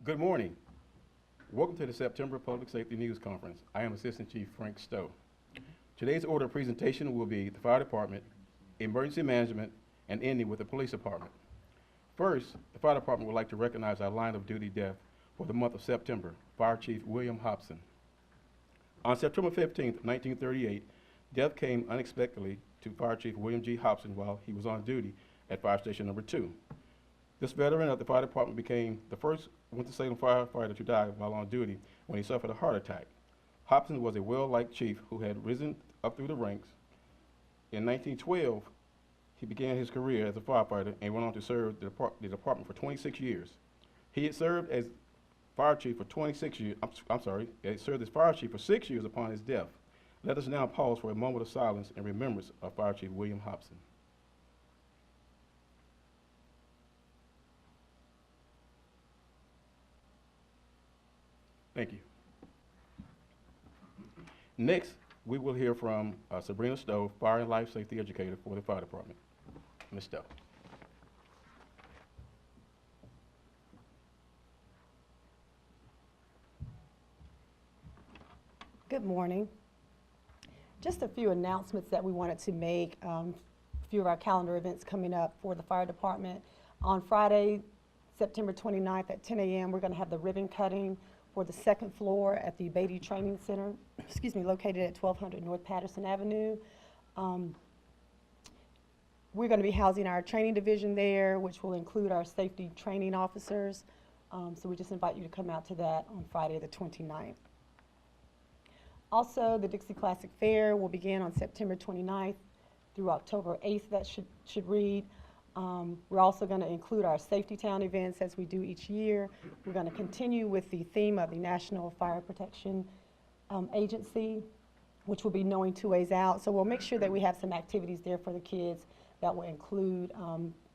Good morning. Welcome to the September Public Safety News Conference. I am Assistant Chief Frank Stowe. Today's order of presentation will be the Fire Department, Emergency Management, and ending with the Police Department. First, the Fire Department would like to recognize our line of duty death for the month of September, Fire Chief William Hobson. On September 15th, 1938, death came unexpectedly to Fire Chief William G. Hobson while he was on duty at Fire Station Number 2. This veteran of the Fire Department became the first Winston-Salem firefighter to die while on duty when he suffered a heart attack. Hobson was a well-liked chief who had risen up through the ranks. In 1912, he began his career as a firefighter and went on to serve the department for 26 years. He had served as fire chief for 26 years, he had served as fire chief for 6 years upon his death. Let us now pause for a moment of silence in remembrance of Fire Chief William Hobson. Thank you. Next, we will hear from Sabrina Stowe, Fire and Life Safety Educator for the Fire Department. Ms. Stowe. Good morning. Just a few announcements that we wanted to make. A few of our calendar events coming up for the Fire Department. On Friday, September 29th at 10 a.m., we're going to have the ribbon cutting for the second floor at the Beatty Training Center, located at 1200 North Patterson Avenue. We're going to be housing our training division there, which will include our safety training officers. So we just invite you to come out to that on Friday the 29th. Also, the Dixie Classic Fair will begin on September 29th through October 8th, that should read. We're also going to include our Safety Town events as we do each year. We're going to continue with the theme of the National Fire Protection Agency, which will be Knowing Two Ways Out. So we'll make sure that we have some activities there for the kids that will include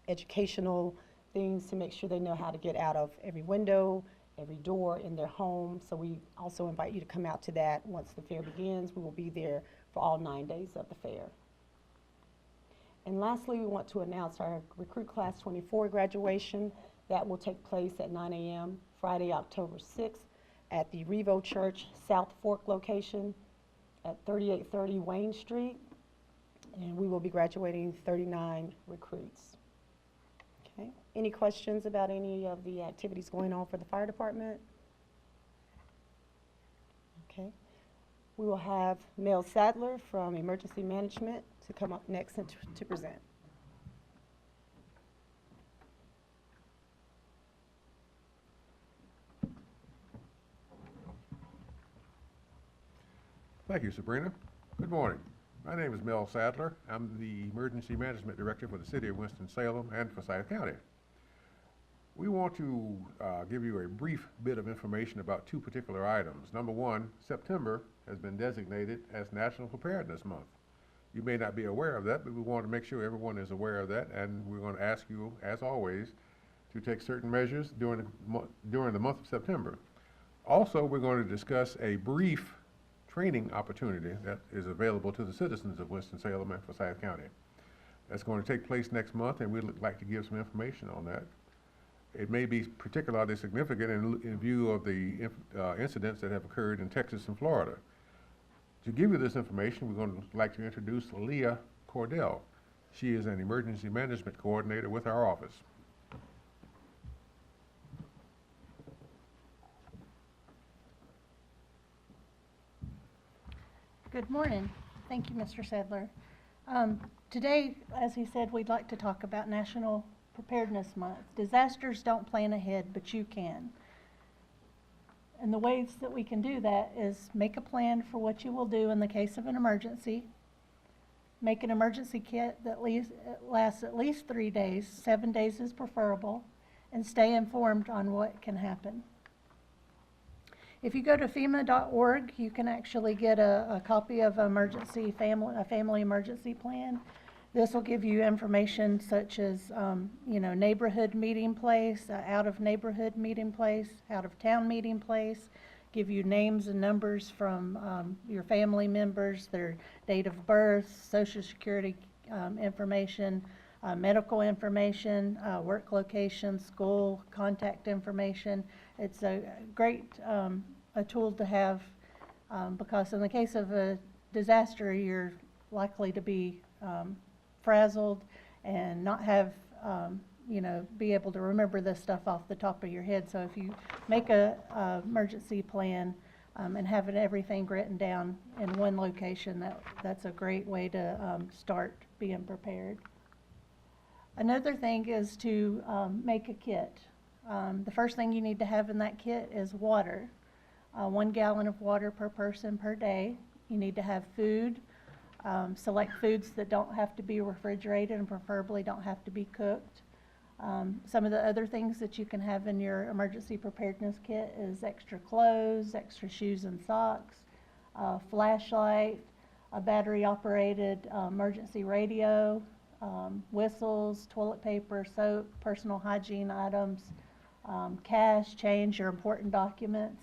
educational things to make sure they know how to get out of every window, every door in their home. So we also invite you to come out to that once the fair begins. We will be there for all 9 days of the fair. And lastly, we want to announce our Recruit Class 24 graduation. That will take place at 9 a.m. Friday, October 6th at the Revo Church South Fork location at 3830 Wayne Street. And we will be graduating 39 recruits. Okay. Any questions about any of the activities going on for the fire department? Okay. We will have Mel Sadler from Emergency Management to come up next and to present. Thank you, Sabrina. Good morning. My name is Mel Sadler. I'm the Emergency Management Director for the City of Winston-Salem and Forsyth County. We want to give you a brief bit of information about two particular items. Number one, September has been designated as National Preparedness Month. You may not be aware of that, but we want to make sure everyone is aware of that, and we're going to ask you, as always, to take certain measures during the month of September. Also, we're going to discuss a brief training opportunity that is available to the citizens of Winston-Salem and Forsyth County. That's going to take place next month, and we'd like to give some information on that. It may be particularly significant in view of the incidents that have occurred in Texas and Florida. To give you this information, we're going to like to introduce Leah Cordell. She is an emergency management coordinator with our office. Good morning. Thank you, Mr. Sadler. Today, as he said, we'd like to talk about National Preparedness Month. Disasters don't plan ahead, but you can. And the ways that we can do that is make a plan for what you will do in the case of an emergency, make an emergency kit that lasts at least 3 days, 7 days is preferable, and stay informed on what can happen. If you go to FEMA.org, you can actually get a copy of a family emergency plan. This will give you information such as, neighborhood meeting place, out of neighborhood meeting place, out of town meeting place, give you names and numbers from your family members, their date of birth, social security information, medical information, work location, school contact information. It's a great a tool to have because in the case of a disaster, you're likely to be frazzled and not have, be able to remember this stuff off the top of your head. So if you make a emergency plan and have everything written down in one location, that's a great way to start being prepared. Another thing is to make a kit. The first thing you need to have in that kit is water. 1 gallon of water per person per day. You need to have food. Select foods that don't have to be refrigerated and preferably don't have to be cooked. Some of the other things that you can have in your emergency preparedness kit is extra clothes, extra shoes and socks, a flashlight, a battery-operated emergency radio, whistles, toilet paper, soap, personal hygiene items, cash, change, your important documents,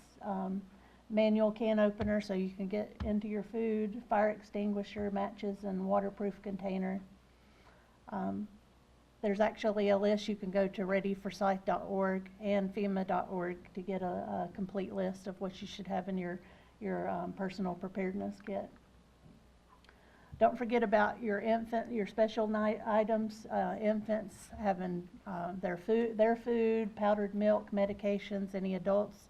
manual can opener so you can get into your food, fire extinguisher, matches, and waterproof container. There's actually a list. You can go to readyforsight.org and FEMA.org to get a complete list of what you should have in your personal preparedness kit. Don't forget about your special night items. Infants having their food, powdered milk, medications, any adults,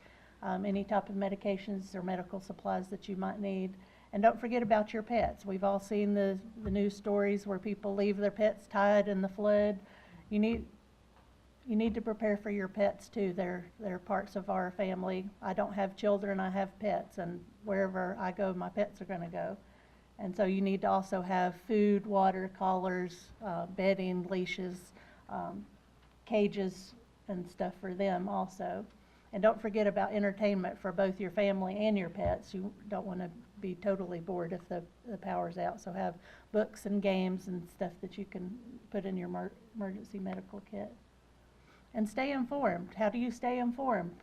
any type of medications or medical supplies that you might need. And don't forget about your pets. We've all seen the news stories where people leave their pets tied in the flood. You need to prepare for your pets too. They're parts of our family. I don't have children, I have pets, and wherever I go, my pets are going to go. And so you need to also have food, water, collars, bedding, leashes, cages, and stuff for them also. And don't forget about entertainment for both your family and your pets. You don't want to be totally bored if the power's out. So have books and games and stuff that you can put in your emergency medical kit. And stay informed. How do you stay informed?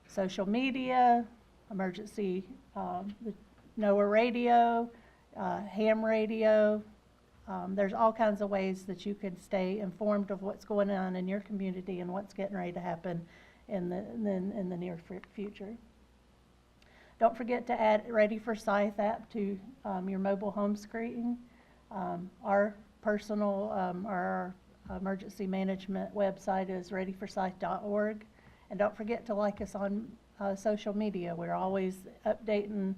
Social media, emergency, the NOAA radio, ham radio. There's all kinds of ways that you can stay informed of what's going on in your community and what's getting ready to happen in the near future. Don't forget to add Ready for Sight app to your mobile home screen. Our personal, our emergency management website is readyforsight.org. And don't forget to like us on social media. We're always updating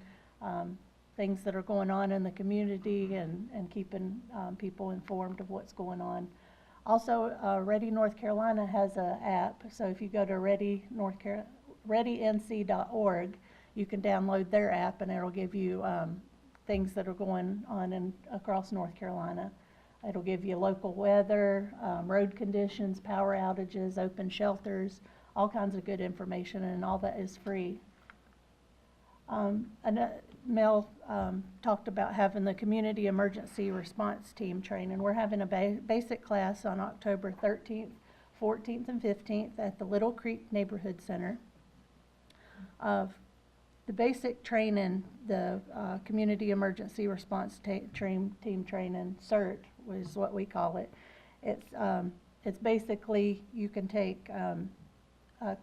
things that are going on in the community and keeping people informed of what's going on. Also, Ready North Carolina has an app, so if you go to readync.org, you can download their app and it'll give you things that are going on across North Carolina. It'll give you local weather, road conditions, power outages, open shelters, all kinds of good information, and all that is free. Mel talked about having the community emergency response team training. We're having a basic class on October 13th, 14th, and 15th at the Little Creek Neighborhood Center. The basic training, the community emergency response team training, CERT was what we call it. It's basically, you can take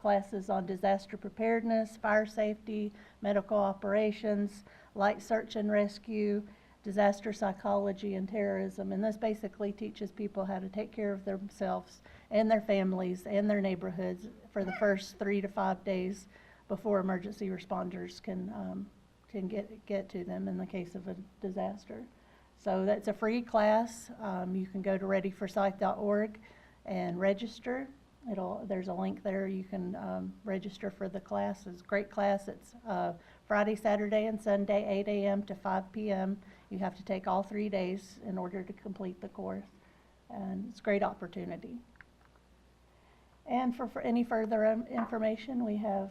classes on disaster preparedness, fire safety, medical operations, light search and rescue, disaster psychology, and terrorism. And this basically teaches people how to take care of themselves and their families and their neighborhoods for the first 3 to 5 days before emergency responders can get to them in the case of a disaster. So that's a free class. You can go to readyforsight.org and register. There's a link there. You can register for the class. It's a great class. It's Friday, Saturday, and Sunday, 8 a.m. to 5 p.m. You have to take all 3 days in order to complete the course. And it's a great opportunity. And for any further information, we have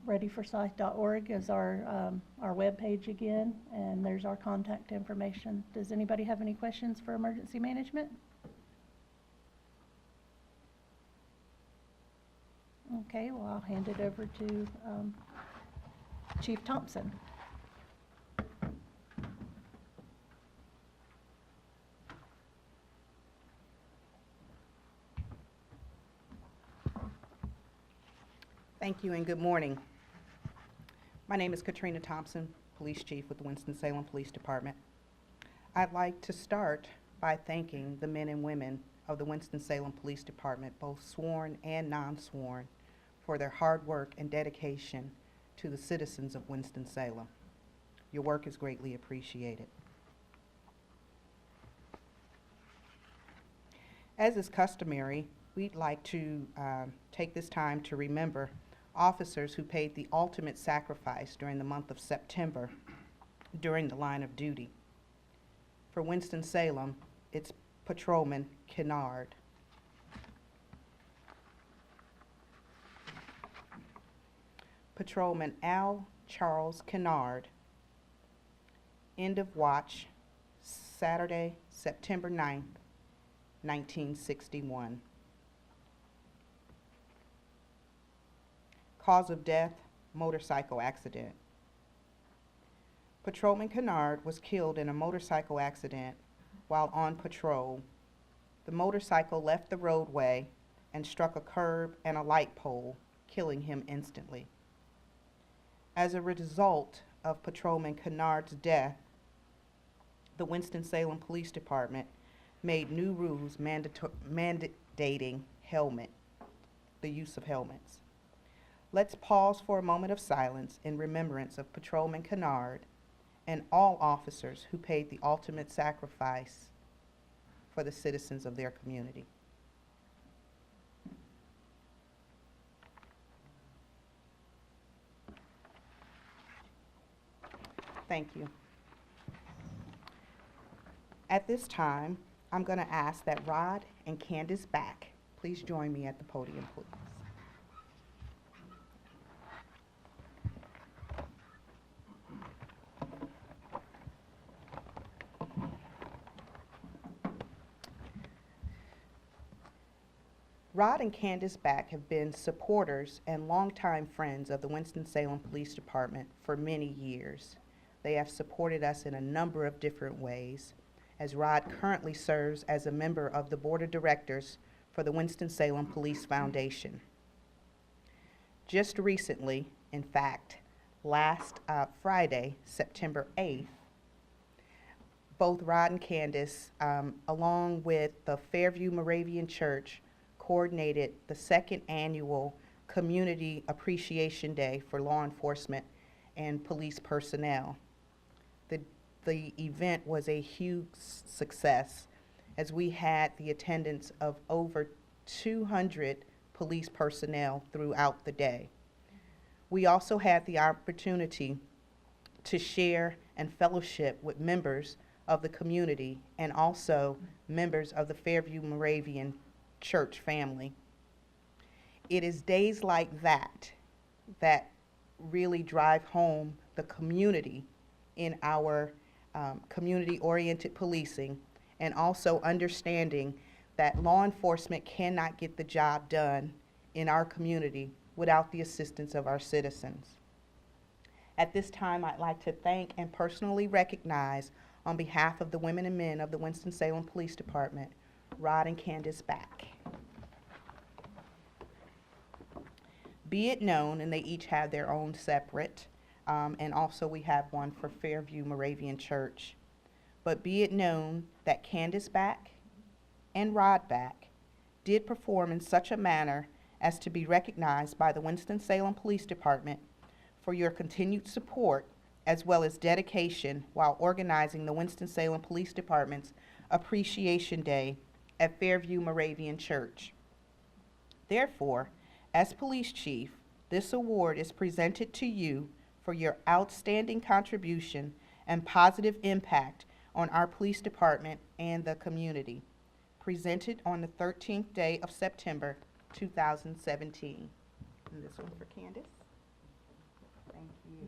readyforsight.org as our webpage again, and there's our contact information. Does anybody have any questions for emergency management? Okay, well, I'll hand it over to Chief Thompson. Thank you and good morning. My name is Katrina Thompson, Police Chief with the Winston-Salem Police Department. I'd like to start by thanking the men and women of the Winston-Salem Police Department, both sworn and non-sworn, for their hard work and dedication to the citizens of Winston-Salem. Your work is greatly appreciated. As is customary, we'd like to take this time to remember officers who paid the ultimate sacrifice during the month of September during the line of duty. For Winston-Salem, it's Patrolman Kennard. Patrolman Al Charles Kennard, end of watch, Saturday, September 9th, 1961. Cause of death, motorcycle accident. Patrolman Kennard was killed in a motorcycle accident while on patrol. The motorcycle left the roadway and struck a curb and a light pole, killing him instantly. As a result of Patrolman Kennard's death, the Winston-Salem Police Department made new rules mandating the use of helmets. Let's pause for a moment of silence in remembrance of Patrolman Kennard and all officers who paid the ultimate sacrifice for the citizens of their community. Thank you. At this time, I'm going to ask that Rod and Candace Back please join me at the podium, please. Rod and Candace Back have been supporters and longtime friends of the Winston-Salem Police Department for many years. They have supported us in a number of different ways, as Rod currently serves as a member of the Board of Directors for the Winston-Salem Police Foundation. Just recently, in fact, last Friday, September 8th, both Rod and Candace, along with the Fairview Moravian Church, coordinated the second annual Community Appreciation Day for law enforcement and police personnel. The event was a huge success, as we had the attendance of over 200 police personnel throughout the day. We also had the opportunity to share and fellowship with members of the community and also members of the Fairview Moravian Church family. It is days like that that really drive home the community in our community-oriented policing, and also understanding that law enforcement cannot get the job done in our community without the assistance of our citizens. At this time, I'd like to thank and personally recognize, on behalf of the women and men of the Winston-Salem Police Department, Rod and Candace Back. Be it known, and they each have their own separate, and also we have one for Fairview Moravian Church. But be it known that Candace Back and Rod Back did perform in such a manner as to be recognized by the Winston-Salem Police Department for your continued support as well as dedication while organizing the Winston-Salem Police Department's Appreciation Day at Fairview Moravian Church. Therefore, as Police Chief, this award is presented to you for your outstanding contribution and positive impact on our police department and the community. Presented on the 13th day of September, 2017. And this one for Candace. Thank you.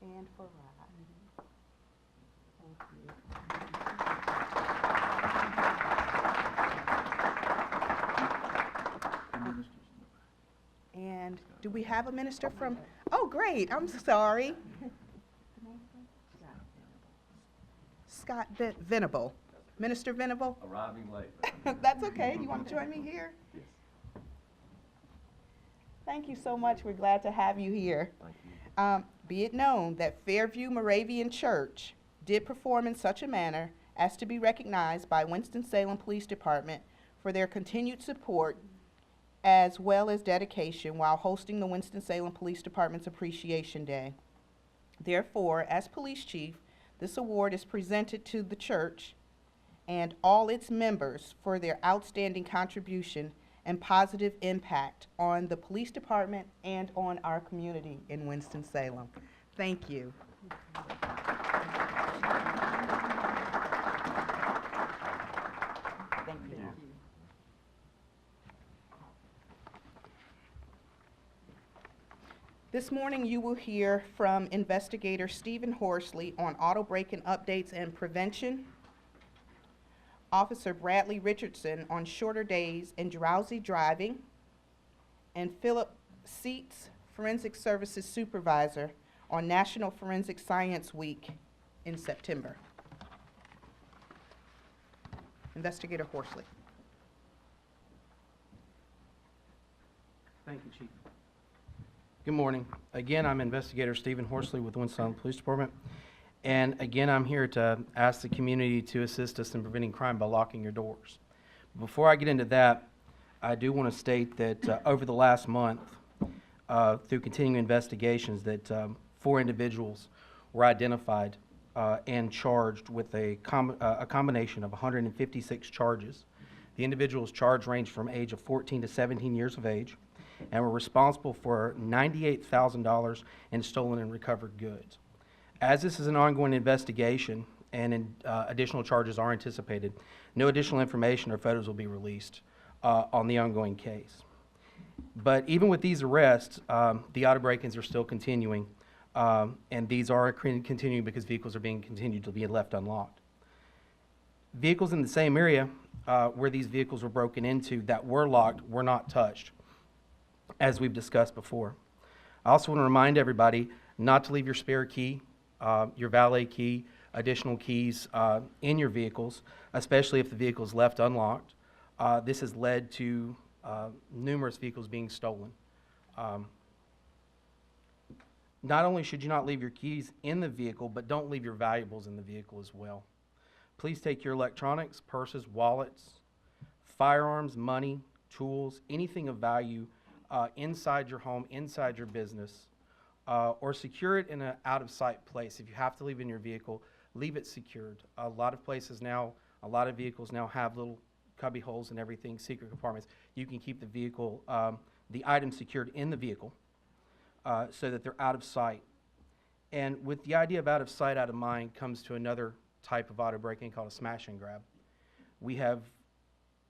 And for Rod. Thank you. And do we have a minister from? Oh, great. I'm sorry. Scott Venable. Minister Venable? Arriving late. That's okay. You want to join me here? Yes. Thank you so much. We're glad to have you here. Thank you. Be it known that Fairview Moravian Church did perform in such a manner as to be recognized by Winston-Salem Police Department for their continued support as well as dedication while hosting the Winston-Salem Police Department's Appreciation Day. Therefore, as police chief, this award is presented to the church and all its members for their outstanding contribution and positive impact on the police department and on our community in Winston-Salem. Thank you. Thank you. This morning, you will hear from Investigator Stephen Horsley on auto break-in updates and prevention, Officer Bradley Richardson on shorter days and drowsy driving, and Philip Seats, Forensic Services Supervisor, on National Forensic Science Week in September. Investigator Horsley. Thank you, Chief. Good morning. Again, I'm Investigator Stephen Horsley with the Winston-Salem Police Department. And again, I'm here to ask the community to assist us in preventing crime by locking your doors. Before I get into that, I do want to state that over the last month, through continuing investigations, that 4 individuals were identified and charged with a combination of 156 charges. The individuals charged ranged from age of 14 to 17 years of age and were responsible for $98,000 in stolen and recovered goods. As this is an ongoing investigation and additional charges are anticipated, no additional information or photos will be released on the ongoing case. But even with these arrests, the auto break-ins are still continuing, and these are continuing because vehicles are being continued to be left unlocked. Vehicles in the same area where these vehicles were broken into that were locked were not touched, as we've discussed before. I also want to remind everybody not to leave your spare key, your valet key, additional keys in your vehicles, especially if the vehicle is left unlocked. This has led to numerous vehicles being stolen. Not only should you not leave your keys in the vehicle, but don't leave your valuables in the vehicle as well. Please take your electronics, purses, wallets, firearms, money, tools, anything of value inside your home, inside your business, or secure it in an out-of-sight place. If you have to leave it in your vehicle, leave it secured. A lot of places now, a lot of vehicles now have little cubby holes and everything, secret compartments. You can keep the vehicle, the items secured in the vehicle so that they're out of sight. And with the idea of out of sight, out of mind comes to another type of auto break-in called a smash and grab.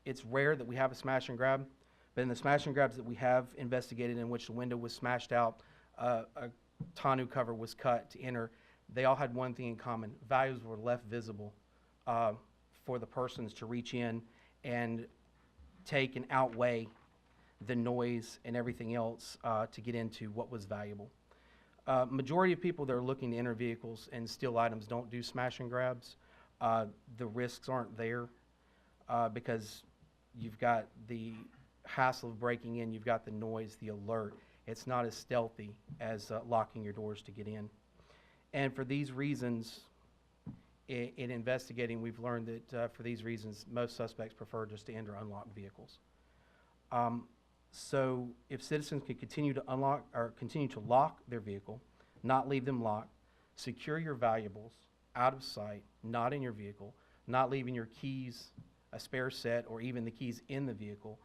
It's rare that we have a smash and grab, but in the smash and grabs that we have investigated in which the window was smashed out, a tonneau cover was cut to enter, they all had one thing in common. Values were left visible for the persons to reach in and take and outweigh the noise and everything else to get into what was valuable. Majority of people that are looking to enter vehicles and steal items don't do smash and grabs. The risks aren't there because you've got the hassle of breaking in, you've got the noise, the alert. It's not as stealthy as locking your doors to get in. And for these reasons, in investigating, we've learned that for these reasons, most suspects prefer just to enter unlocked vehicles. So if citizens can continue to unlock or continue to lock their vehicle, not leave them locked, secure your valuables out of sight, not in your vehicle, not leaving your keys, a spare set, or even the keys in the vehicle,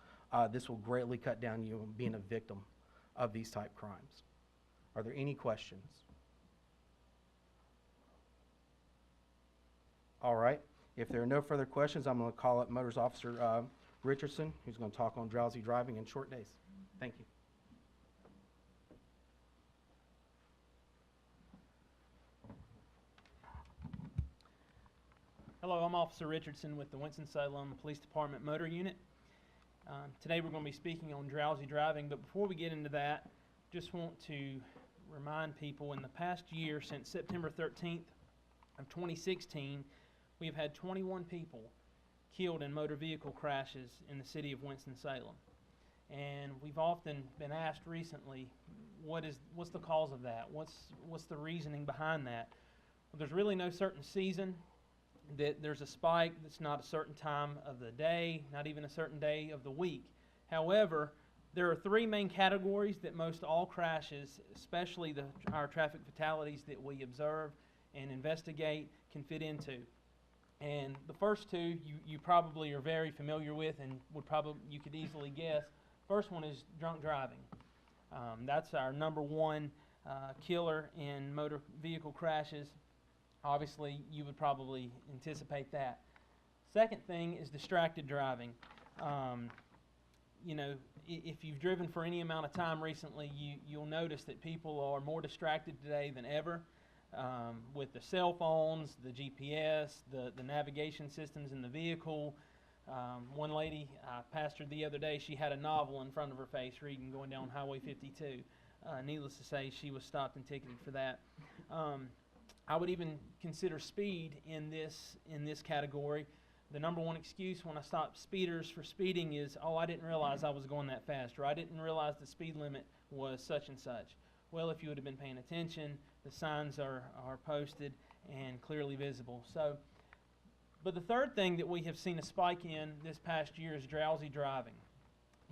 this will greatly cut down you on being a victim of these type crimes. Are there any questions? All right. If there are no further questions, I'm going to call up Motors Officer Richardson, who's going to talk on drowsy driving and short days. Thank you. Hello, I'm Officer Richardson with the Winston-Salem Police Department Motor Unit. Today we're going to be speaking on drowsy driving, but before we get into that, just want to remind people in the past year, since September 13th of 2016, we have had 21 people killed in motor vehicle crashes in the city of Winston-Salem. And we've often been asked recently, what's the cause of that? What's the reasoning behind that? Well, there's really no certain season that there's a spike that's not a certain time of the day, not even a certain day of the week. However, there are three main categories that most all crashes, especially our traffic fatalities that we observe and investigate, can fit into. And the first two you probably are very familiar with and you could easily guess. First one is drunk driving. That's our number one killer in motor vehicle crashes. Obviously, you would probably anticipate that. Second thing is distracted driving. If you've driven for any amount of time recently, you'll notice that people are more distracted today than ever with the cell phones, the GPS, the navigation systems in the vehicle. One lady I pastored the other day, she had a novel in front of her face reading going down Highway 52. Needless to say, she was stopped and ticketed for that. I would even consider speed in this category. The number one excuse when I stop speeders for speeding is, oh, I didn't realize I was going that fast, or I didn't realize the speed limit was such and such. Well, if you would have been paying attention, the signs are posted and clearly visible. But the third thing that we have seen a spike in this past year is drowsy driving.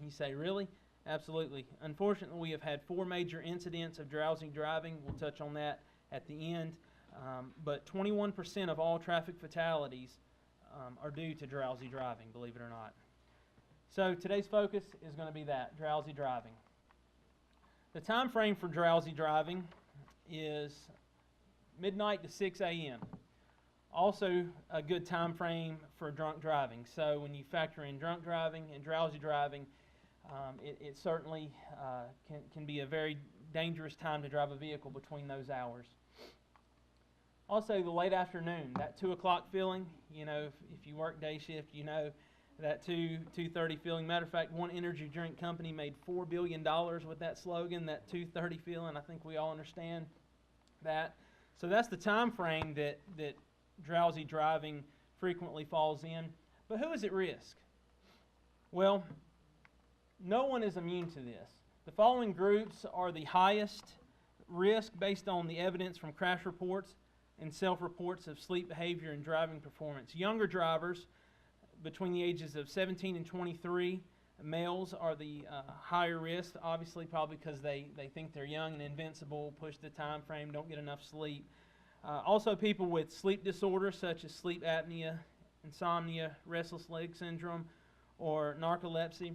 You say, really? Absolutely. Unfortunately, we have had 4 major incidents of drowsy driving. We'll touch on that at the end. But 21% of all traffic fatalities are due to drowsy driving, believe it or not. So today's focus is going to be that, drowsy driving. The time frame for drowsy driving is midnight to 6 a.m. Also a good time frame for drunk driving. So when you factor in drunk driving and drowsy driving, it certainly can be a very dangerous time to drive a vehicle between those hours. Also, the late afternoon, that 2 o'clock feeling, if you work day shift, that 2:30 feeling. Matter of fact, one energy drink company made $4 billion with that slogan, that 2:30 feeling. I think we all understand that. So that's the time frame that drowsy driving frequently falls in. But who is at risk? Well, no one is immune to this. The following groups are the highest risk based on the evidence from crash reports and self-reports of sleep behavior and driving performance. Younger drivers between the ages of 17 and 23, males are the higher risk, obviously probably because they think they're young and invincible, push the time frame, don't get enough sleep. Also people with sleep disorders such as sleep apnea, insomnia, restless leg syndrome, or narcolepsy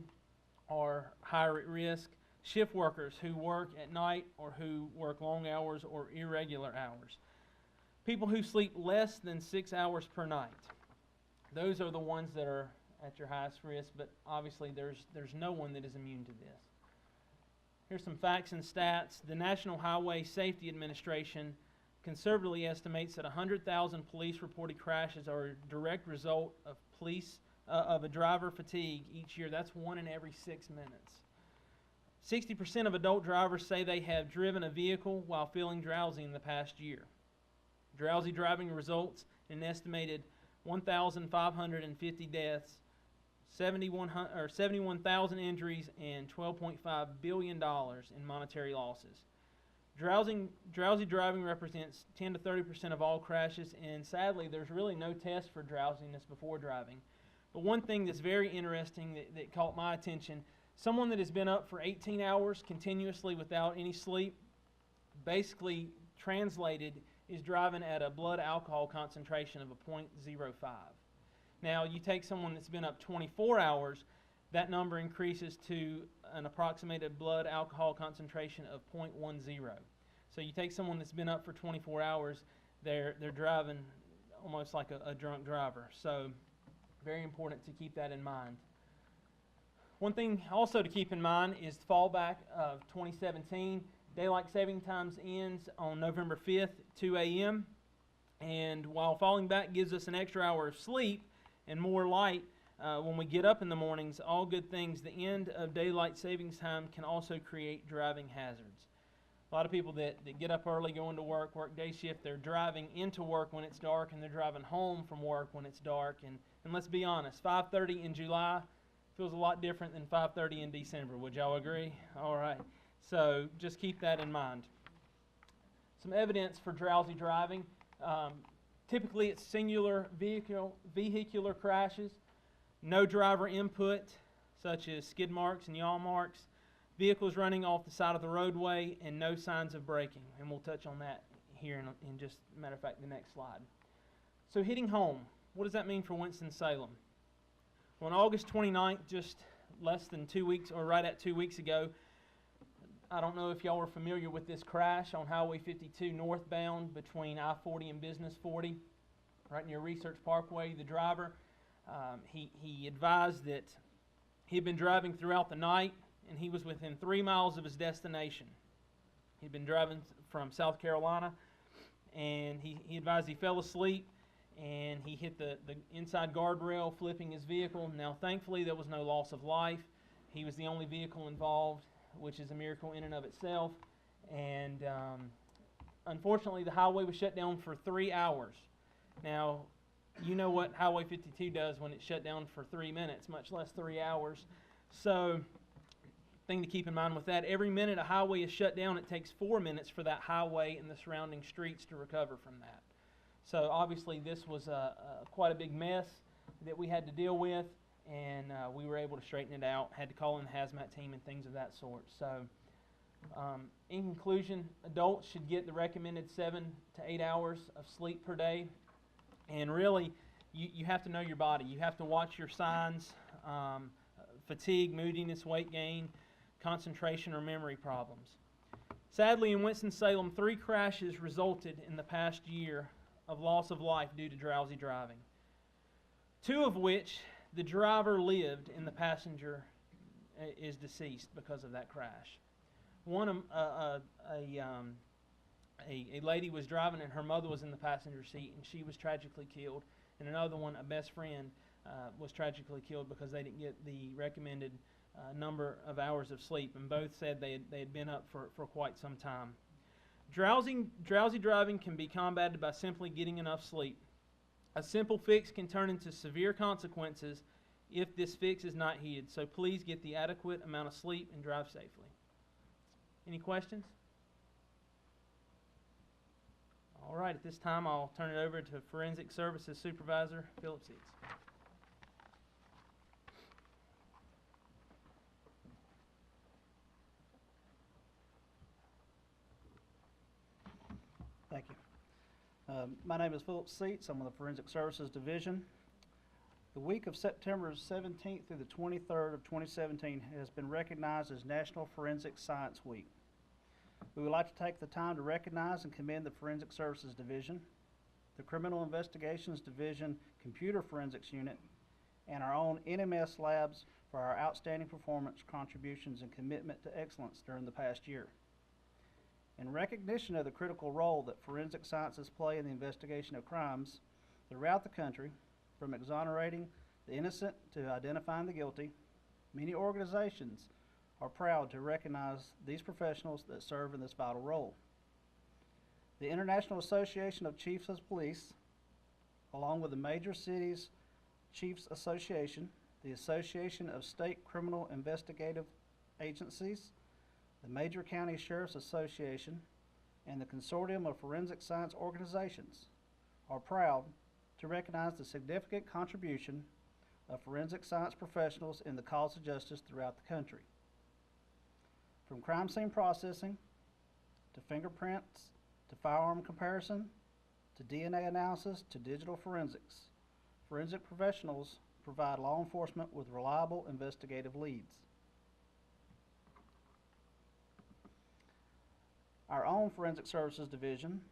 are higher at risk. Shift workers who work at night or who work long hours or irregular hours. People who sleep less than 6 hours per night. Those are the ones that are at your highest risk, but obviously there's no one that is immune to this. Here's some facts and stats. The National Highway Safety Administration conservatively estimates that 100,000 police-reported crashes are a direct result of a driver fatigue each year. That's 1 in every 6 minutes. 60% of adult drivers say they have driven a vehicle while feeling drowsy in the past year. Drowsy driving results in an estimated 1,550 deaths, 71,000 injuries, and $12.5 billion in monetary losses. Drowsy driving represents 10 to 30% of all crashes, and sadly, there's really no test for drowsiness before driving. But one thing that's very interesting that caught my attention, someone that has been up for 18 hours continuously without any sleep, basically translated, is driving at a blood alcohol concentration of a 0.05. Now, you take someone that's been up 24 hours, that number increases to an approximated blood alcohol concentration of 0.10. So you take someone that's been up for 24 hours, they're driving almost like a drunk driver. So very important to keep that in mind. One thing also to keep in mind is the fallback of 2017. Daylight saving times ends on November 5th, 2 a.m. And while falling back gives us an extra hour of sleep and more light when we get up in the mornings, all good things, the end of daylight savings time can also create driving hazards. A lot of people that get up early, going to work, work day shift, they're driving into work when it's dark, and they're driving home from work when it's dark. And let's be honest, 5:30 in July feels a lot different than 5:30 in December. Would y'all agree? All right. So just keep that in mind. Some evidence for drowsy driving. Typically, it's singular vehicular crashes, no driver input, such as skid marks and yaw marks, vehicles running off the side of the roadway, and no signs of braking. And we'll touch on that here in just, matter of fact, the next slide. So hitting home, what does that mean for Winston-Salem? Well, on August 29th, just less than 2 weeks, or right at 2 weeks ago, I don't know if y'all were familiar with this crash on Highway 52 northbound between I-40 and Business 40, right near Research Parkway. The driver, he advised that he had been driving throughout the night, and he was within 3 miles of his destination. He'd been driving from South Carolina, and he advised he fell asleep, and he hit the inside guardrail, flipping his vehicle. Now, thankfully, there was no loss of life. He was the only vehicle involved, which is a miracle in and of itself. And unfortunately, the highway was shut down for 3 hours. Now, you know what Highway 52 does when it's shut down for 3 minutes, much less 3 hours. So, thing to keep in mind with that, every minute a highway is shut down, it takes 4 minutes for that highway and the surrounding streets to recover from that. So obviously this was quite a big mess that we had to deal with, and we were able to straighten it out, had to call in the hazmat team and things of that sort. So in conclusion, adults should get the recommended 7 to 8 hours of sleep per day. And really, you have to know your body. You have to watch your signs, fatigue, moodiness, weight gain, concentration, or memory problems. Sadly, in Winston-Salem, 3 crashes resulted in the past year of loss of life due to drowsy driving. 2 of which the driver lived and the passenger is deceased because of that crash. One, a lady was driving and her mother was in the passenger seat and she was tragically killed. And another one, a best friend, was tragically killed because they didn't get the recommended number of hours of sleep, and both said they had been up for quite some time. Drowsy driving can be combated by simply getting enough sleep. A simple fix can turn into severe consequences if this fix is not heeded, so please get the adequate amount of sleep and drive safely. Any questions? All right, at this time I'll turn it over to Forensic Services Supervisor Philip Seeds. Thank you. My name is Philip Seats. I'm with the Forensic Services Division. The week of September 17th through the 23rd of 2017 has been recognized as National Forensic Science Week. We would like to take the time to recognize and commend the Forensic Services Division, the Criminal Investigations Division Computer Forensics Unit, and our own NMS labs for our outstanding performance, contributions, and commitment to excellence during the past year. In recognition of the critical role that forensic sciences play in the investigation of crimes throughout the country, from exonerating the innocent to identifying the guilty, many organizations are proud to recognize these professionals that serve in this vital role. The International Association of Chiefs of Police, along with the Major Cities Chiefs Association, the Association of State Criminal Investigative Agencies, the Major County Sheriff's Association, and the Consortium of Forensic Science Organizations are proud to recognize the significant contribution of forensic science professionals in the cause of justice throughout the country. From crime scene processing, to fingerprints, to firearm comparison, to DNA analysis, to digital forensics, forensic professionals provide law enforcement with reliable investigative leads. Our own Forensic Services Division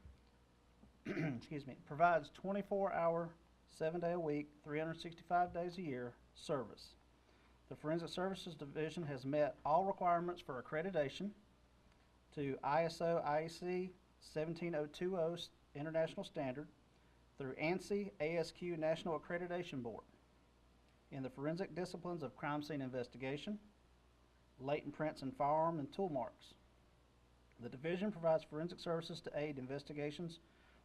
provides 24-hour, 7-day-a-week, 365 days a year service. The Forensic Services Division has met all requirements for accreditation to ISO IEC 17020 International Standard through ANSI ASQ National Accreditation Board in the forensic disciplines of crime scene investigation, latent prints and firearm and tool marks, The division provides forensic services to aid investigations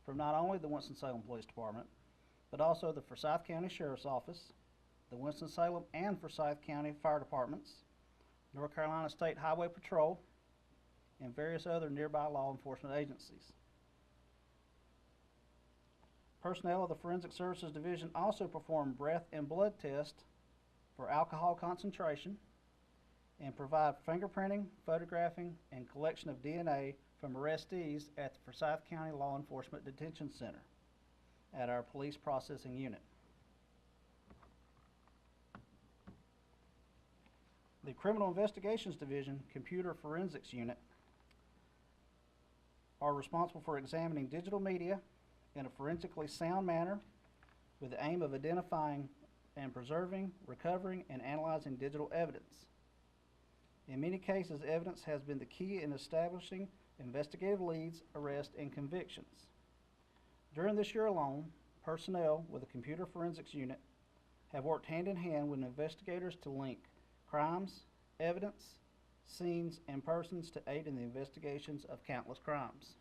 from not only the Winston-Salem Police Department, but also the Forsyth County Sheriff's Office, the Winston-Salem and Forsyth County Fire Departments, North Carolina State Highway Patrol, and various other nearby law enforcement agencies. Personnel of the Forensic Services Division also perform breath and blood tests for alcohol concentration and provide fingerprinting, photographing, and collection of DNA from arrestees at the Forsyth County Law Enforcement Detention Center at our Police Processing Unit. The Criminal Investigations Division Computer Forensics Unit are responsible for examining digital media in a forensically sound manner with the aim of identifying and preserving, recovering, and analyzing digital evidence. In many cases, evidence has been the key in establishing investigative leads, arrests, and convictions. During this year alone, personnel with the Computer Forensics Unit have worked hand in hand with investigators to link crimes, evidence, scenes, and persons to aid in the investigations of countless crimes.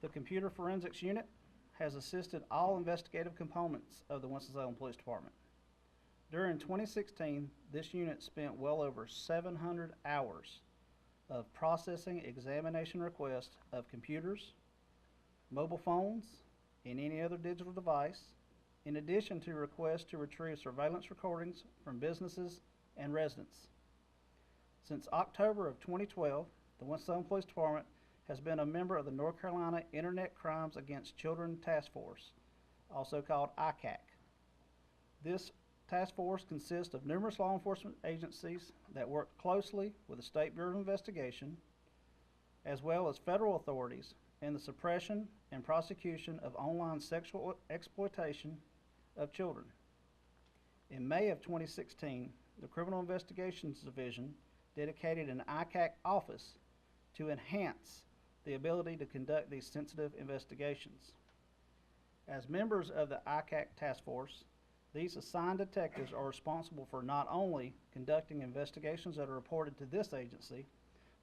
The Computer Forensics Unit has assisted all investigative components of the Winston-Salem Police Department. During 2016, this unit spent well over 700 hours of processing examination requests of computers, mobile phones, and any other digital device, in addition to requests to retrieve surveillance recordings from businesses and residents. Since October of 2012, the Winston-Salem Police Department has been a member of the North Carolina Internet Crimes Against Children Task Force, also called ICAC. This task force consists of numerous law enforcement agencies that work closely with the State Bureau of Investigation, as well as federal authorities in the suppression and prosecution of online sexual exploitation of children. In May of 2016, the Criminal Investigations Division dedicated an ICAC office to enhance the ability to conduct these sensitive investigations. As members of the ICAC task force, these assigned detectives are responsible for not only conducting investigations that are reported to this agency,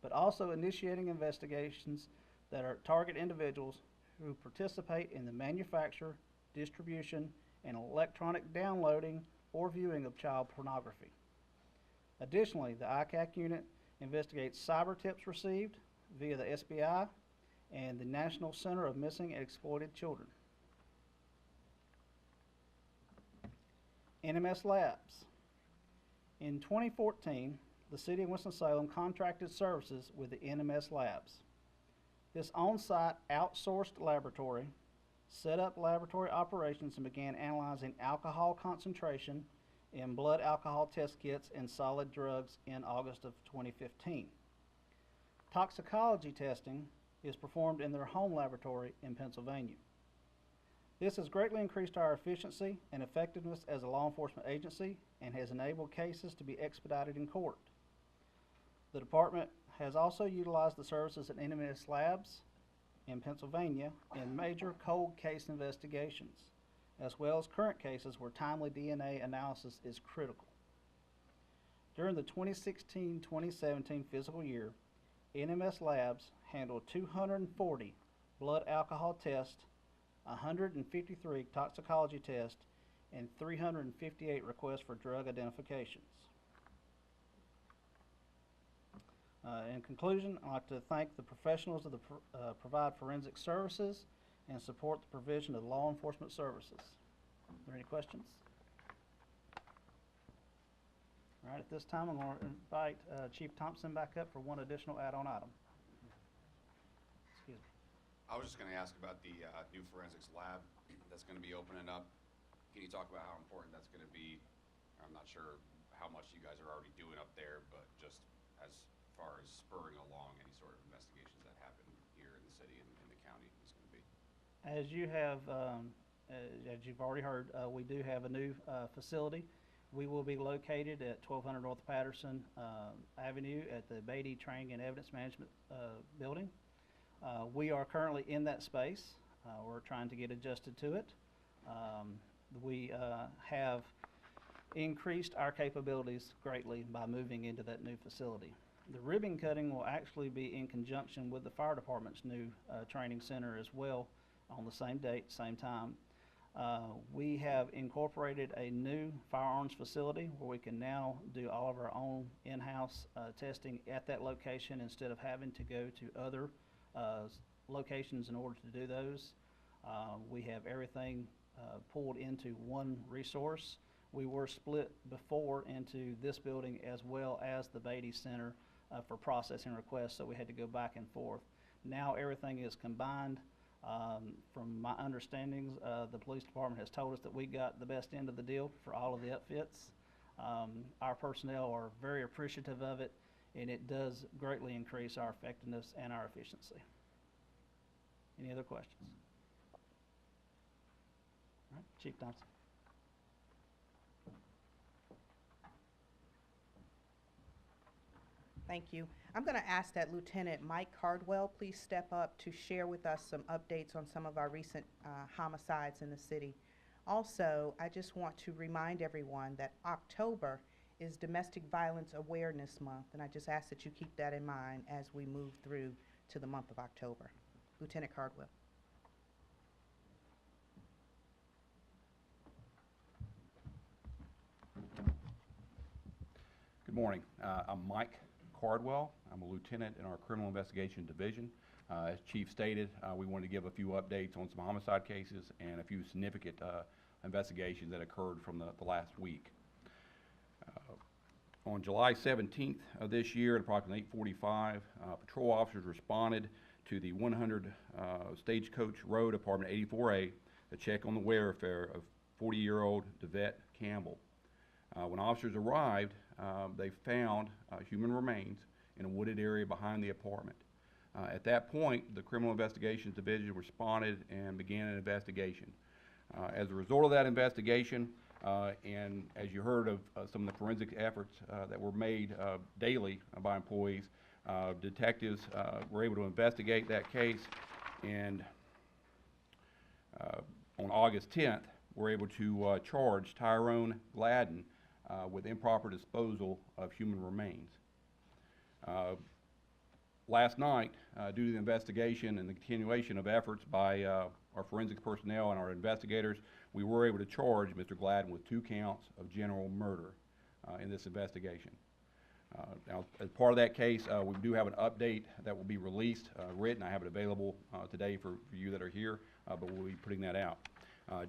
but also initiating investigations that are target individuals who participate in the manufacture, distribution, and electronic downloading or viewing of child pornography. Additionally, the ICAC unit investigates cyber tips received via the SBI and the National Center of Missing and Exploited Children. NMS Labs. In 2014, the City of Winston-Salem contracted services with the NMS Labs. This on-site outsourced laboratory set up laboratory operations and began analyzing alcohol concentration in blood alcohol test kits and solid drugs in August of 2015. Toxicology testing is performed in their home laboratory in Pennsylvania. This has greatly increased our efficiency and effectiveness as a law enforcement agency and has enabled cases to be expedited in court. The department has also utilized the services at NMS Labs in Pennsylvania in major cold case investigations, as well as current cases where timely DNA analysis is critical. During the 2016-2017 fiscal year, NMS Labs handled 240 blood alcohol tests, 153 toxicology tests, and 358 requests for drug identifications. In conclusion, I'd like to thank the professionals that provide forensic services and support the provision of law enforcement services. Are there any questions? All right, at this time, I'm going to invite Chief Thompson back up for one additional add-on item. Excuse me. I was just going to ask about the new forensics lab that's going to be opening up. Can you talk about how important that's going to be? I'm not sure how much you guys are already doing up there, but just as far as spurring along any sort of investigations that happen here in the city and in the county is going to be. As you've already heard, we do have a new facility. We will be located at 1200 North Patterson Avenue at the Beatty Training and Evidence Management building. We are currently in that space. We're trying to get adjusted to it. We have increased our capabilities greatly by moving into that new facility. The ribbon cutting will actually be in conjunction with the fire department's new training center as well on the same date, same time. We have incorporated a new firearms facility where we can now do all of our own in-house testing at that location instead of having to go to other locations in order to do those. We have everything pulled into one resource. We were split before into this building as well as the Beatty Center for processing requests, so we had to go back and forth. Now everything is combined. From my understandings, the police department has told us that we got the best end of the deal for all of the upfits. Our personnel are very appreciative of it, and it does greatly increase our effectiveness and our efficiency. Any other questions? All right, Chief Thompson. Thank you. I'm going to ask that Lieutenant Mike Cardwell please step up to share with us some updates on some of our recent homicides in the city. Also, I just want to remind everyone that October is Domestic Violence Awareness Month, and I just ask that you keep that in mind as we move through to the month of October. Lieutenant Cardwell. Good morning. I'm Mike Cardwell. I'm a lieutenant in our Criminal Investigation Division. As Chief stated, we wanted to give a few updates on some homicide cases and a few significant investigations that occurred from the last week. On July 17th of this year at approximately 8:45, patrol officers responded to the 100 Stagecoach Road, Apartment 84A, to check on the welfare of 40-year-old Devette Campbell. When officers arrived, they found human remains in a wooded area behind the apartment. At that point, the Criminal Investigations Division responded and began an investigation. As a result of that investigation, and as you heard of some of the forensic efforts that were made daily by employees, detectives were able to investigate that case, and on August 10th, were able to charge Tyrone Gladden with improper disposal of human remains. Last night, due to the investigation and the continuation of efforts by our forensic personnel and our investigators, we were able to charge Mr. Gladden with 2 counts of general murder in this investigation. Now, as part of that case, we do have an update that will be released, written. I have it available today for you that are here, but we'll be putting that out.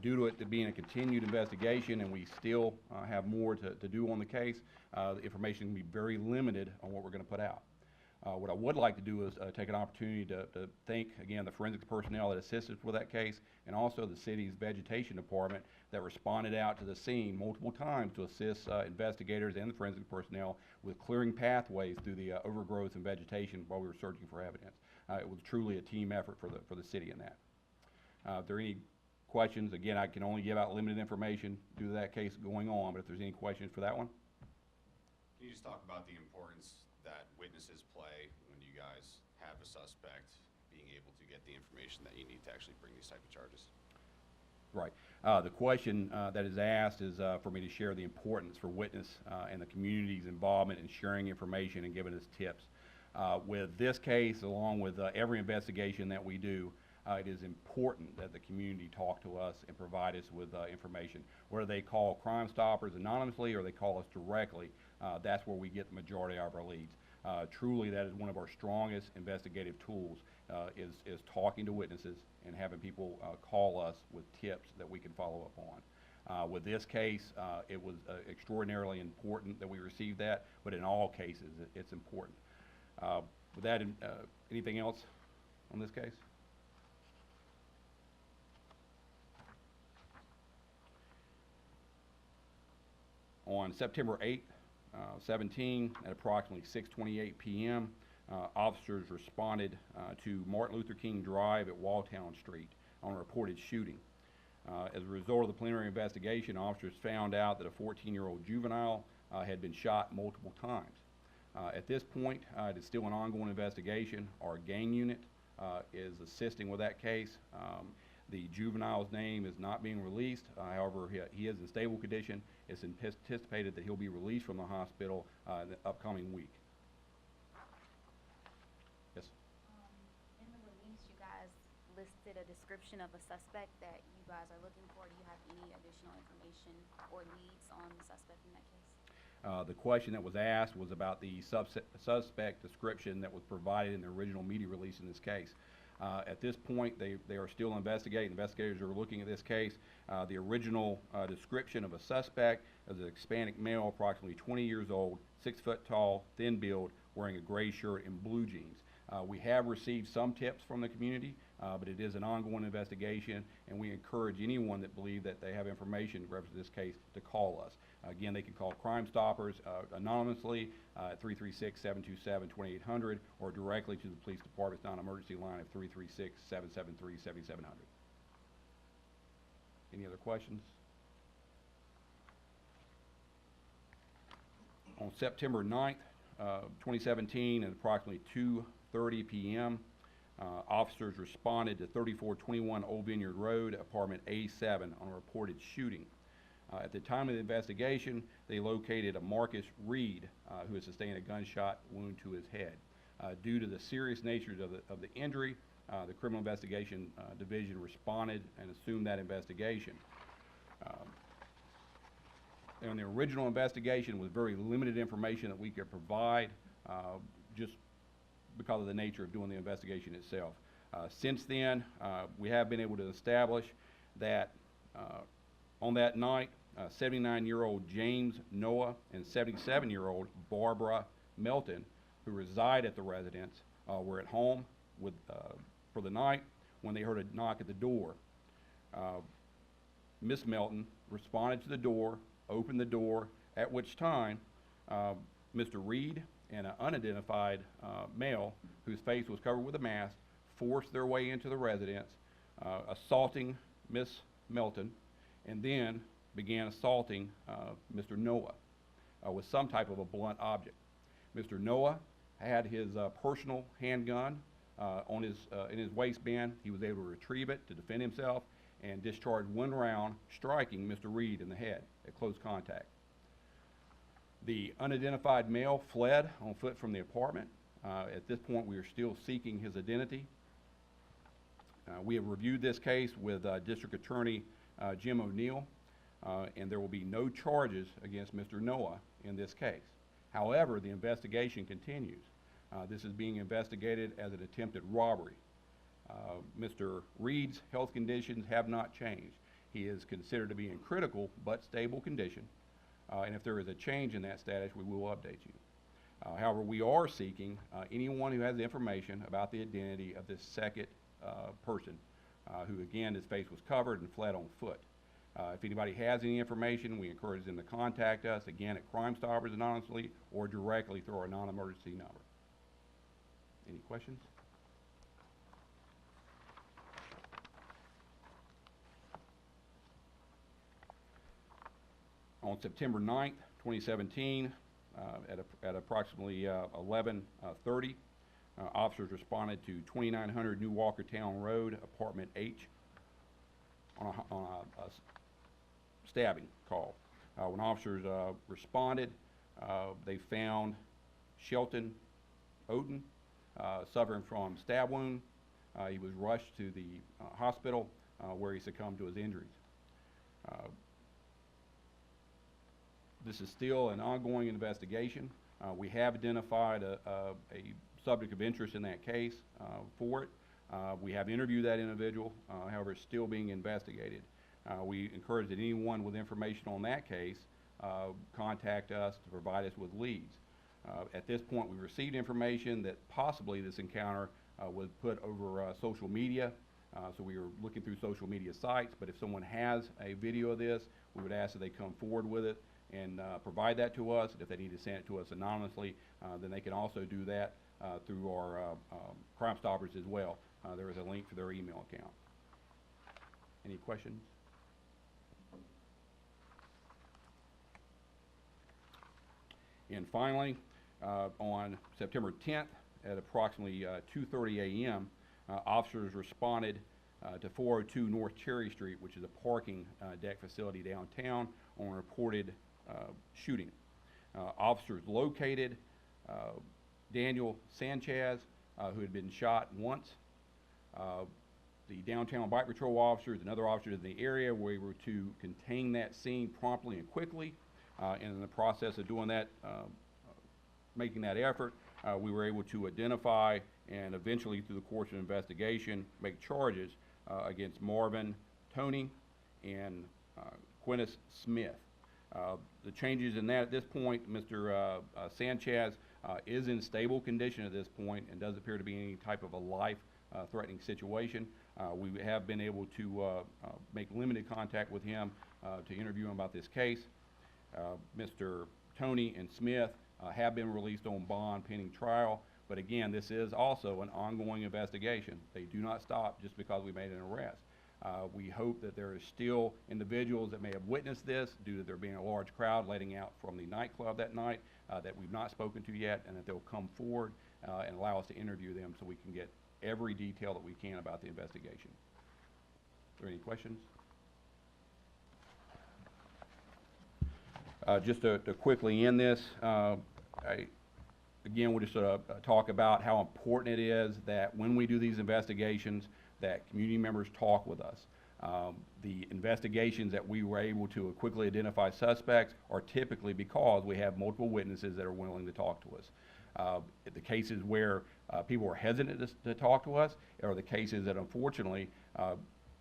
Due to it being a continued investigation and we still have more to do on the case, the information can be very limited on what we're going to put out. What I would like to do is take an opportunity to thank, again, the forensics personnel that assisted with that case, and also the city's vegetation department that responded out to the scene multiple times to assist investigators and the forensic personnel with clearing pathways through the overgrowth and vegetation while we were searching for evidence. It was truly a team effort for the city in that. If there are any questions, again, I can only give out limited information due to that case going on, but if there's any questions for that one. Can you just talk about the importance that witnesses play when you guys have a suspect, being able to get the information that you need to actually bring these type of charges? Right. The question that is asked is for me to share the importance for witness and the community's involvement in sharing information and giving us tips. With this case, along with every investigation that we do, it is important that the community talk to us and provide us with information. Whether they call Crime Stoppers anonymously or they call us directly, that's where we get the majority of our leads. Truly, that is one of our strongest investigative tools, is talking to witnesses and having people call us with tips that we can follow up on. With this case, it was extraordinarily important that we received that, but in all cases, it's important. With that, anything else on this case? On September 8th, 17, at approximately 6:28 p.m., officers responded to Martin Luther King Drive at Walltown Street on a reported shooting. As a result of the preliminary investigation, officers found out that a 14-year-old juvenile had been shot multiple times. At this point, it is still an ongoing investigation. Our gang unit is assisting with that case. The juvenile's name is not being released. However, he is in stable condition. It's anticipated that he'll be released from the hospital in the upcoming week. listed a description of a suspect that you guys are looking for. Do you have any additional information or leads on the suspect in that case? The question that was asked was about the suspect description that was provided in the original media release in this case. At this point, they are still investigating. Investigators are looking at this case. The original description of a suspect is an Hispanic male, approximately 20 years old, 6 foot tall, thin build, wearing a gray shirt and blue jeans. We have received some tips from the community, but it is an ongoing investigation, and we encourage anyone that believes that they have information in reference to this case to call us. Again, they can call Crime Stoppers anonymously at 336-727-2800 or directly to the police department's non-emergency line of 336-773-7700. Any other questions? On September 9th, 2017, at approximately 2:30 p.m., officers responded to 3421 Old Vineyard Road, apartment A7, on a reported shooting. At the time of the investigation, they located a Marcus Reed, who had sustained a gunshot wound to his head. Due to the serious nature of the injury, the Criminal Investigation Division responded and assumed that investigation. And the original investigation was very limited information that we could provide, just because of the nature of doing the investigation itself. Since then, we have been able to establish that on that night, 79-year-old James Noah and 77-year-old Barbara Melton, who reside at the residence, were at home for the night when they heard a knock at the door. Miss Melton responded to the door, opened the door, at which time Mr. Reed and an unidentified male whose face was covered with a mask forced their way into the residence, assaulting Miss Melton, and then began assaulting Mr. Noah with some type of a blunt object. Mr. Noah had his personal handgun in his waistband. He was able to retrieve it to defend himself and discharged one round, striking Mr. Reed in the head at close contact. The unidentified male fled on foot from the apartment. At this point, we are still seeking his identity. We have reviewed this case with District Attorney Jim O'Neill, and there will be no charges against Mr. Noah in this case. However, the investigation continues. This is being investigated as an attempted robbery. Mr. Reed's health conditions have not changed. He is considered to be in critical but stable condition, and if there is a change in that status, we will update you. However, we are seeking anyone who has information about the identity of this second person, who again, his face was covered and fled on foot. If anybody has any information, we encourage them to contact us, again, at Crime Stoppers anonymously or directly through our non-emergency number. Any questions? On September 9th, 2017, at approximately 11:30, officers responded to 2900 New Walkertown Road, apartment H, on a stabbing call. When officers responded, they found Shelton Oden suffering from stab wound. He was rushed to the hospital where he succumbed to his injuries. This is still an ongoing investigation. We have identified a subject of interest in that case for it. We have interviewed that individual, however, it's still being investigated. We encourage that anyone with information on that case contact us to provide us with leads. At this point, we've received information that possibly this encounter was put over social media, so we are looking through social media sites, but if someone has a video of this, we would ask that they come forward with it and provide that to us. If they need to send it to us anonymously, then they can also do that through our Crime Stoppers as well. There is a link to their email account. Any questions? And finally, on September 10th at approximately 2:30 a.m., officers responded to 402 North Cherry Street, which is a parking deck facility downtown, on a reported shooting. Officers located Daniel Sanchez, who had been shot once. the downtown bike patrol officers and other officers in the area were able to contain that scene promptly and quickly. And in the process of doing that, making that effort, we were able to identify and eventually, through the course of investigation, make charges against Marvin Tony and Quintus Smith. The changes in that at this point, Mr. Sanchez is in stable condition at this point and does appear to be any type of a life-threatening situation. We have been able to make limited contact with him to interview him about this case. Mr. Tony and Smith have been released on bond pending trial, but again, this is also an ongoing investigation. They do not stop just because we made an arrest. We hope that there is still individuals that may have witnessed this due to there being a large crowd letting out from the nightclub that night that we've not spoken to yet, and that they'll come forward and allow us to interview them so we can get every detail that we can about the investigation. Are there any questions? Just to quickly end this, again, we'll just talk about how important it is that when we do these investigations, that community members talk with us. The investigations that we were able to quickly identify suspects are typically because we have multiple witnesses that are willing to talk to us. The cases where people are hesitant to talk to us are the cases that unfortunately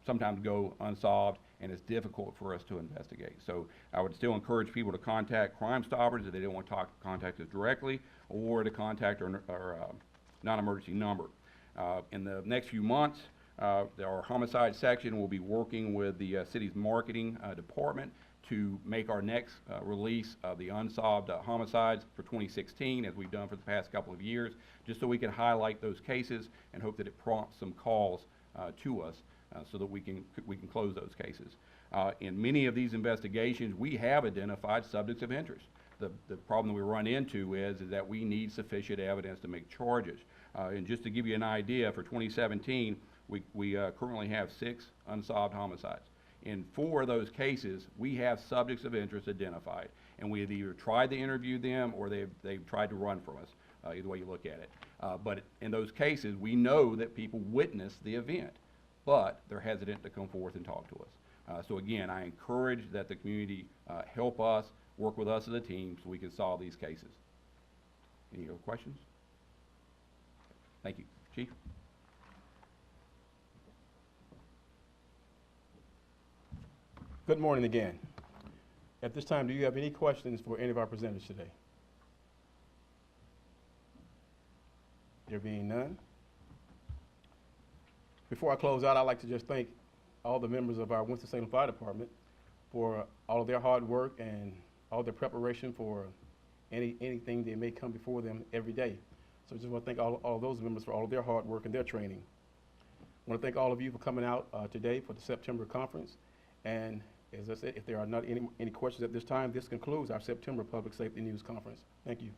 sometimes go unsolved and it's difficult for us to investigate. So I would still encourage people to contact Crime Stoppers if they don't want to contact us directly, or to contact our non-emergency number. In the next few months, our homicide section will be working with the city's marketing department to make our next release of the unsolved homicides for 2016, as we've done for the past couple of years, just so we can highlight those cases and hope that it prompts some calls to us so that we can close those cases. In many of these investigations, we have identified subjects of interest. The problem that we run into is that we need sufficient evidence to make charges. And just to give you an idea, for 2017, we currently have 6 unsolved homicides. In 4 of those cases, we have subjects of interest identified, and we have either tried to interview them or they've tried to run from us, either way you look at it. But in those cases, we know that people witnessed the event, but they're hesitant to come forth and talk to us. So again, I encourage that the community help us, work with us as a team so we can solve these cases. Any other questions? Thank you. Chief? Good morning again. At this time, do you have any questions for any of our presenters today? There being none. Before I close out, I'd like to just thank all the members of our Winston-Salem Fire Department for all of their hard work and all their preparation for anything that may come before them every day. So I just want to thank all of those members for all of their hard work and their training. I want to thank all of you for coming out today for the September conference. And as I said, if there are not any questions at this time, this concludes our September Public Safety News Conference. Thank you.